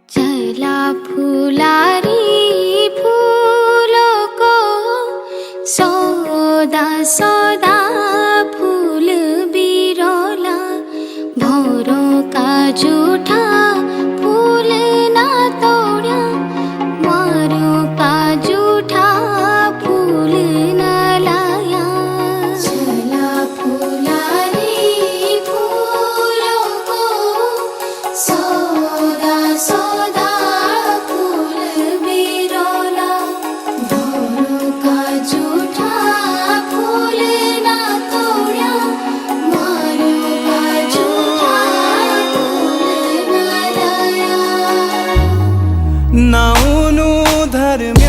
चला फुलारी फूलों को सौदा सौदा फूल बिरोला भौरों का जूठा फूल ना तोड़ा मारों का जूठा फूल ना लाया। चला फुलारी फूलों को सौदा सौदा फूल बिरोला भौरों का जूठा फूल ना तोड़ा मारों का जूठा फूल ना लाया। नाउनु धर्म